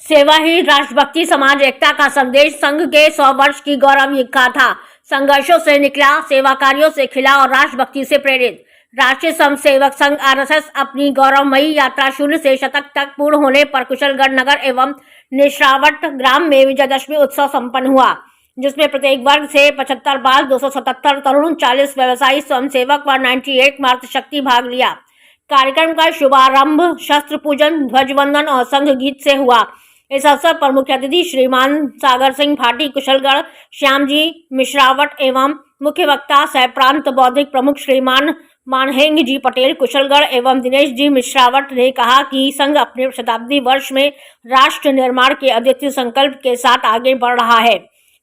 सेवा ही राष्ट्रभक्ति, समाज एकता का संदेश। संघ के 100 वर्ष की गौरव गाथा। संघर्षों से निकला, सेवा कार्यों से खिला और राष्ट्रभक्ति से प्रेरित। राष्ट्रीय स्वयंसेवक संघ आरएसएस अपनी गौरवमयी यात्रा 0 से शतक तक पूर्ण होने पर कुशलगढ़ नगर एवं निश्रावट ग्राम में विजयदशमी उत्सव संपन्न हुआ, जिसमें प्रत्येक वर्ग से 75 बाल, 277 तरुण, 40 व्यवसायी स्वयंसेवक व 98 मातृशक्ति भाग लिया। कार्यक्रम का शुभारंभ शस्त्र पूजन, ध्वजवंदन और संघ गीत से हुआ। इस अवसर पर मुख्य अतिथि श्रीमान सागर सिंह भाटी कुशलगढ़, श्याम जी मिश्रावट एवं मुख्य वक्ता सह प्रांत बौद्धिक प्रमुख श्रीमान मानहेंग जी पटेल कुशलगढ़ एवं दिनेश जी मिश्रावट ने कहा कि संघ अपने शताब्दी वर्ष में राष्ट्र निर्माण के अद्वितीय संकल्प के साथ आगे बढ़ रहा है।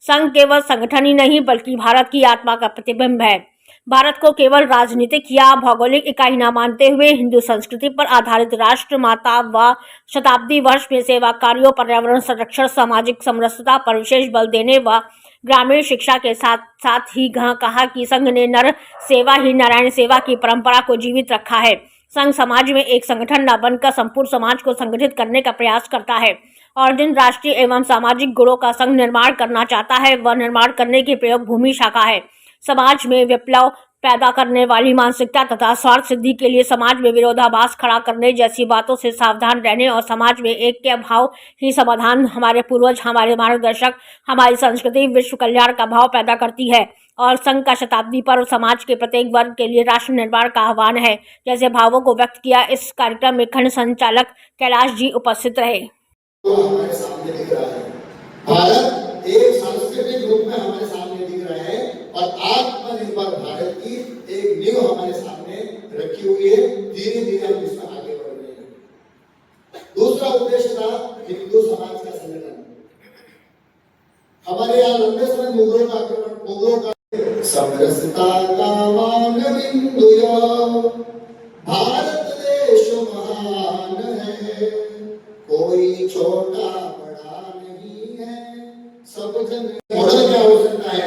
संघ केवल संगठन ही नहीं बल्कि भारत की आत्मा का प्रतिबिंब है। भारत को केवल राजनीतिक या भौगोलिक इकाई न मानते हुए हिंदू संस्कृति पर आधारित राष्ट्र माता व शताब्दी वर्ष में सेवा कार्यों, पर्यावरण संरक्षण, सामाजिक समरसता पर विशेष बल देने व ग्रामीण शिक्षा के साथ ही कहा कि संघ ने नर सेवा ही नारायण सेवा की परंपरा को जीवित रखा है। संघ समाज में एक संगठन न बनकर संपूर्ण समाज को संगठित करने का प्रयास करता है और जिन राष्ट्रीय एवं सामाजिक गुणों का संघ निर्माण करना चाहता है वह निर्माण करने की प्रयोग भूमि शाखा है। समाज में विप्लव पैदा करने वाली मानसिकता तथा स्वार्थ सिद्धि के लिए समाज में विरोधाभास खड़ा करने जैसी बातों से सावधान रहने और समाज में एक के भाव ही समाधान हमारे पूर्वज, हमारे मार्गदर्शक, हमारी संस्कृति विश्व कल्याण का भाव पैदा करती है और संघ का शताब्दी पर्व समाज के प्रत्येक वर्ग के लिए राष्ट्र निर्माण का आह्वान है। जैसे भावों को व्यक्त किया, इस कार्यक्रम में खंड संचालक कैलाश जी उपस्थित रहे। भारत एक सांस्कृतिक रूप में हमारे सामने दिख रहा है और आत्मनिर्भर भारत की एक नींव हमारे सामने रखी हुई है। धीरे धीरे हम इसमें आगे बढ़ रहे हैं। दूसरा उद्देश्य था हिंदू समाज का संगठन। हमारे यहाँ लंबे समय मुगलों का आक्रमण, मुगलों का समरसता का मान बिंदुया, भारत देश महान है, कोई छोटा सब जन। मॉडल क्या हो सकता है?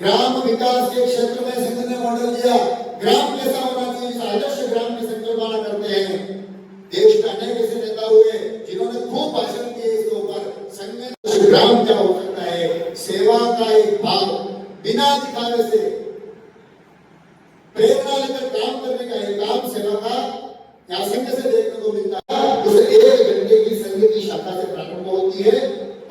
ग्राम विकास के क्षेत्र में संघ ने मॉडल दिया। ग्राम कैसा होना चाहिए, इस आदर्श ग्राम की संकल्पना करते हैं। देश के अनेक ऐसे नेता हुए जिन्होंने खूब भाषण किए इसके ऊपर। संघ में ग्राम क्या हो सकता है? सेवा का एक भाव, बिना दिखावे से प्रेरणा लेकर काम करने का एक काम सेवा का यहाँ संघ से देखने को मिलता है। उसे 1 घंटे की संघ की शाखा से प्रारंभ होती है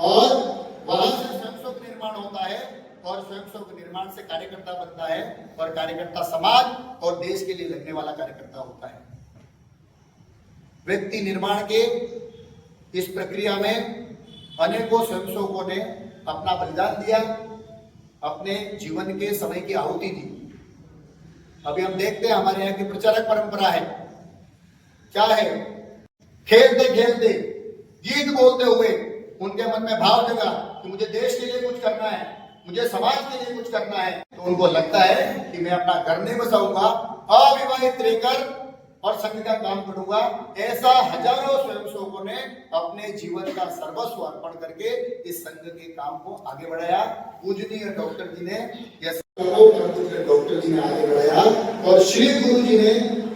और वहां से स्वयंसेवक निर्माण होता है और स्वयंसेवक निर्माण से कार्यकर्ता बनता है और कार्यकर्ता समाज और देश के लिए लगने वाला कार्यकर्ता होता है। व्यक्ति निर्माण के इस प्रक्रिया में अनेकों स्वयंसेवकों ने अपना बलिदान दिया, अपने जीवन के समय की आहुति दी। अभी हम देखते हैं हमारे यहाँ की प्रचारक परंपरा है, क्या है? खेलते खेलते गीत बोलते हुए उनके मन में भाव जगा कि मुझे देश के लिए कुछ करना है, मुझे समाज के लिए कुछ करना है। तो उनको लगता है कि मैं अपना घर नहीं बसाऊंगा, अविवाहित रहकर और संघ का काम करूंगा। ऐसा हजारों स्वयंसेवकों ने अपने जीवन का सर्वस्व अर्पण करके इस संघ के काम को आगे बढ़ाया। पूजनीय डॉक्टर जी ने आगे बढ़ाया और श्री गुरु जी ने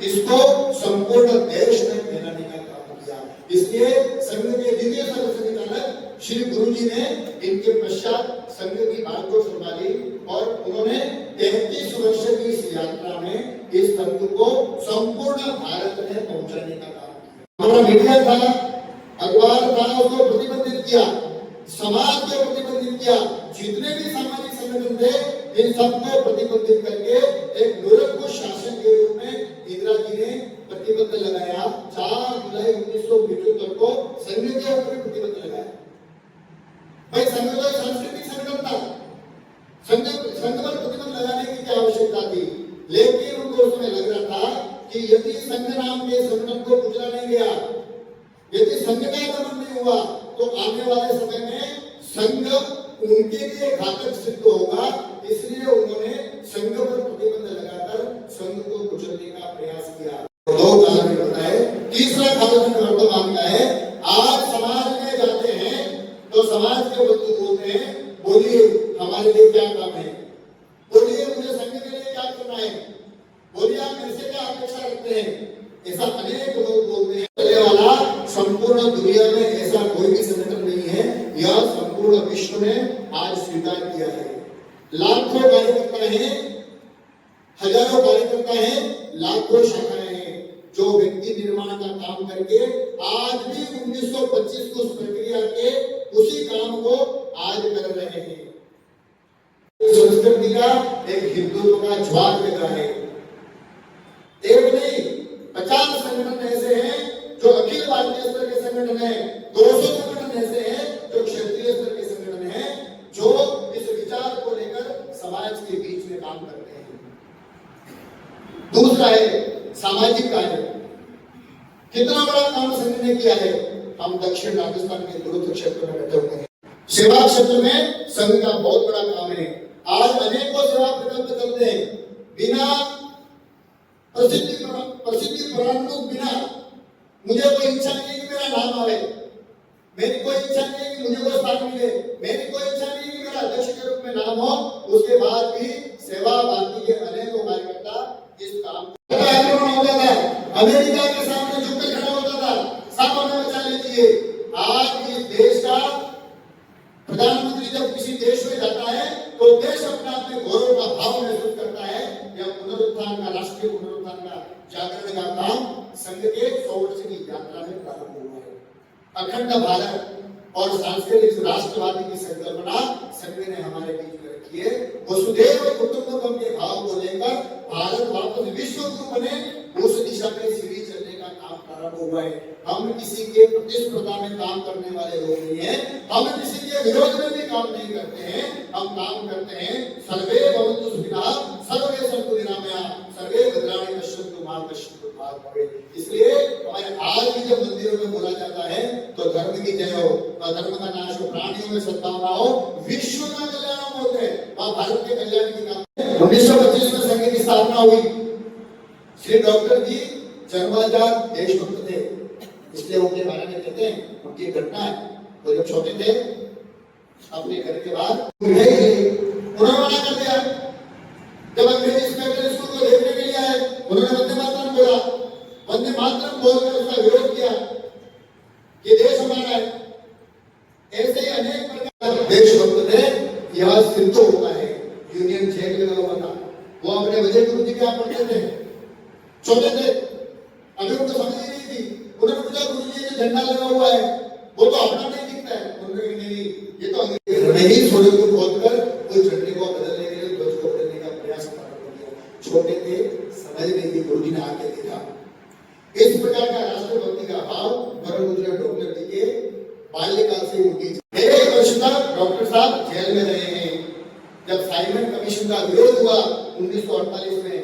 इसको संपूर्ण देश में फैलाने का काम किया। इसलिए संघ के द्वितीय संचालक श्री गुरु जी ने इनके पश्चात संघ की बागडोर संभाली और उन्होंने 33 वर्ष की इस यात्रा में इस संघ को संपूर्ण भारत में पहुंचाने का काम किया। हमारा मीडिया था, अखबार था, उसको प्रतिबंधित किया, समाज को प्रतिबंधित किया। जितने भी सामाजिक संगठन थे इन सबको प्रतिबंधित करके एक निरंकुश शासन के रूप में इंदिरा जी ने प्रतिबंध लगाया। 4 जुलाई 1975 को संघ के ऊपर प्रतिबंध लगाया। भाई संघ तो सांस्कृतिक संगठन था, संघ पर प्रतिबंध लगाने की क्या आवश्यकता थी? लेकिन उनको उस समय लग रहा था कि यदि संघ नाम के संगठन को कुचला नहीं गया, यदि संघ का दमन नहीं हुआ तो आने वाले समय में संघ उनके लिए घातक सिद्ध होगा। इसलिए उन्होंने संघ पर प्रतिबंध लगाकर संघ को कुचलने का प्रयास किया। 2 कारण बताए। तीसरा कारण वर्तमान का है, आज समाज में जाते हैं तो समाज के बंधु बोलते हैं, बोलिए हमारे लिए क्या काम है, बोलिए मुझे संघ के लिए क्या करना है, बोलिए आप मेरे से क्या अपेक्षा रखते हैं। ऐसा अनेक लोग बोलते हैं। वाला संपूर्ण संपूर्ण दुनिया में ऐसा कोई भी संगठन नहीं है, यह संपूर्ण विश्व ने आज स्वीकार किया है। लाखों कार्यकर्ता हैं, हजारों कार्यकर्ता हैं, लाखों शाखाएं हैं, जो व्यक्ति निर्माण का काम करके आज भी 1925 की उस प्रक्रिया के उसी काम को आज कर रहे हैं। संस्कृति का एक हिंदुत्व का ज्वार बेग है। एक नहीं 50 संगठन ऐसे हैं जो अखिल भारतीय स्तर के संगठन है, 200 संगठन ऐसे हैं जो क्षेत्रीय स्तर के संगठन हैं, जो इस विचार को लेकर समाज के बीच में काम करते हैं। दूसरा है सामाजिक कार्य। कितना बड़ा काम संघ ने किया है। हम दक्षिण राजस्थान के दूरस्थ क्षेत्र में बैठे हुए हैं। सेवा क्षेत्र में संघ का बहुत बड़ा काम है। आज अनेकों सेवा प्रकल्प चलते हैं, बिना प्रसिद्धि परानुरूप बिना मुझे कोई इच्छा नहीं कि मेरा नाम आए, मेरी कोई इच्छा नहीं कि मुझे कोई स्थान मिले, मेरी कोई इच्छा नहीं कि मेरा अध्यक्ष के रूप में नाम हो, उसके बाद भी सेवा भारती के अनेकों कार्यकर्ता इस काम को होता था, अमेरिका के सामने झुककर खड़ा होता था, सब हमें बचा लीजिए। आज इस देश का प्रधानमंत्री जब किसी देश में जाता है तो देश अपने आप में गौरव का भाव महसूस करता है। यह पुनरुत्थान का, राष्ट्रीय पुनरुत्थान का, जागरण का काम संघ के 100 वर्ष की यात्रा में प्रारंभ हुआ है। अखंड भारत और सांस्कृतिक राष्ट्रवादी की संकल्पना संघ ने हमारे बीच में रखी है। वसुधैव कुटुंबकम के भाव को लेकर भारत वापस विश्व गुरु बने, उस दिशा में सीढ़ी चलने का काम प्रारंभ हुआ है। हम किसी के प्रतिस्पर्धा में काम करने वाले लोग नहीं हैं, हम किसी के विरोध में भी काम नहीं करते हैं। हम काम करते हैं सर्वे भवन्तु सुखिनः सर्वे सन्तु निरामया सर्वे भद्राणि पश्यन्तु मा कश्चित् दुःखभाग् भवेत्। इसलिए हमारे आज भी जब मंदिरों में बोला जाता है तो धर्म की जय हो, धर्म का नाश हो, प्राणियों में सद्भावना हो, विश्व का कल्याण होते हैं, वह भारत के कल्याण की काम। 1925 में संघ की स्थापना हुई। श्री डॉक्टर जी जन्मजात देशभक्त थे, इसलिए उनके बारे में कहते हैं, उनकी घटना है। वो जब छोटे थे अपने घर के बाद उन्होंने मना कर दिया। जब अंग्रेजी स्कूल को देखने के लिए आए, उन्होंने वंदे मातरम बोला, वंदे मातरम बोलकर उसका विरोध किया कि देश हमारा है। ऐसे ही अनेक प्रकार देशभक्त थे। यह सिद्ध होता है यूनियन जैक लगा हुआ था, वो अपने विजय गुरु जी क्या पढ़ते थे, छोटे थे, अभी उनको समझ ही नहीं थी। उन्होंने पूछा गुरु जी ये झंडा लगा हुआ है वो तो अपना नहीं दिखता है। उन्होंने नहीं, ये तो अंग्रेज ही सूर्य को खोदकर उस झंडे को बदलने के लिए, ध्वज को बदलने का प्रयास कर दिया। छोटे थे, समझ नहीं थी, गुरु जी ने आके देखा। इस प्रकार का राष्ट्रभक्ति का भाव परम पूज्य डॉक्टर जी के बाल्यकाल से उनकी 1 वर्ष तक डॉक्टर साहब जेल में रहे हैं। जब साइमन कमीशन का विरोध हुआ 1948 में,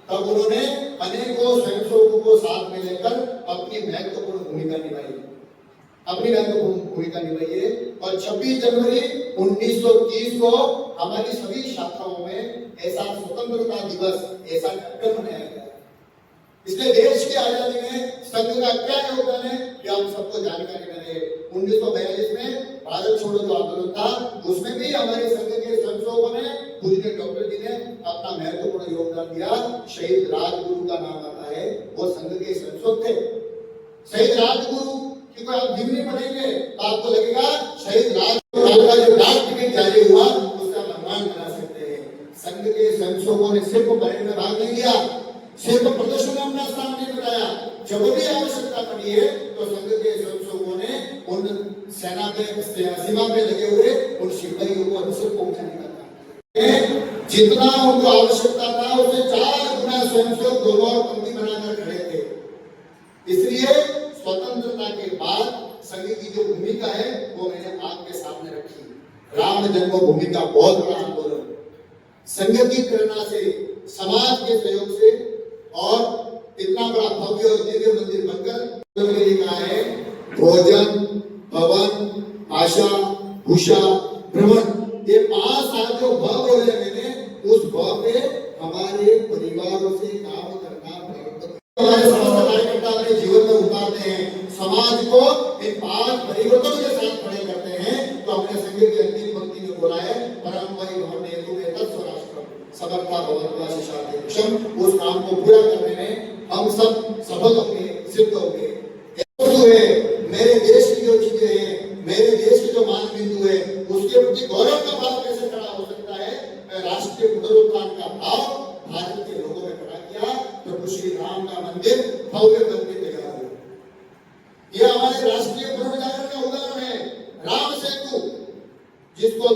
तब उन्होंने अनेकों स्वयंसेवकों को साथ में लेकर अपनी महत्वपूर्ण भूमिका निभाई, है। और 26 जनवरी 1930 को हमारी सभी शाखाओं में ऐसा स्वतंत्रता दिवस, ऐसा कार्यक्रम मनाया गया। इसलिए देश की आजादी में संघ का क्या योगदान है, यह हम सबको जानकारी में रहे। 1942 में भारत छोड़ो जो आंदोलन था, उसमें भी हमारे संघ के स्वयंसेवकों ने, पूज्य डॉक्टर जी ने अपना महत्वपूर्ण योगदान दिया। शहीद राजगुरु का नाम आता है, वो संघ के स्वयंसेवक थे। शहीद राजगुरु की कोई आप जीवनी पढ़ेंगे तो आपको लगेगा शहीद राजगुरु का जो डाक टिकट जारी हुआ उसका सम्मान करा सकते हैं। संघ के स्वयंसेवकों ने सिर्फ परेड में भाग नहीं लिया, सिर्फ प्रदर्शन में अपना स्थान नहीं बनाया। जब भी आवश्यकता पड़ी है तो संघ के स्वयंसेवकों ने उन सेना पे, सीमा पे लगे हुए उन सिपाहियों को अवसर पहुंचाने का काम किया। जितना उनको आवश्यकता था उससे 4 गुना स्वयंसेवक दोनों और पंक्ति बनाकर खड़े थे। इसलिए स्वतंत्रता के बाद संघ की जो भूमिका है वो मैंने आपके सामने रखी। राम जन्मभूमि का बहुत बड़ा आंदोलन संघ की प्रेरणा से, समाज के सहयोग से, और इतना बड़ा भव्य और दिव्य मंदिर बनकर कहा है, भोजन, भवन, आशा, भूषा, भ्रमण, ये 5 साल जो भ बोले मैंने, उस भ पे हमारे परिवारों से काम करना हमारे समस्त कार्यकर्ता अपने जीवन में उतारते हैं। समाज को इन 5 परिवर्तनों के साथ खड़े करते हैं। तो हमने संघ की अंतिम पंक्ति में बोला है, परम वही भवने तुमे तत्स्वराष्ट्रम समर्था भवत्वा शिशादेशम। उस काम को पूरा करने में हम सब सफल होंगे, सिद्ध होंगे। मेरे गौरव का भाव कैसे खड़ा हो सकता है? राष्ट्रीय पुनरुत्थान का भाव भारत के लोगों में खड़ा किया, प्रभु श्री राम का मंदिर भव्य बनके तैयार हुआ। यह हमारे राष्ट्रीय पुनर्जागरण का उदाहरण है। राम सेतु जिसको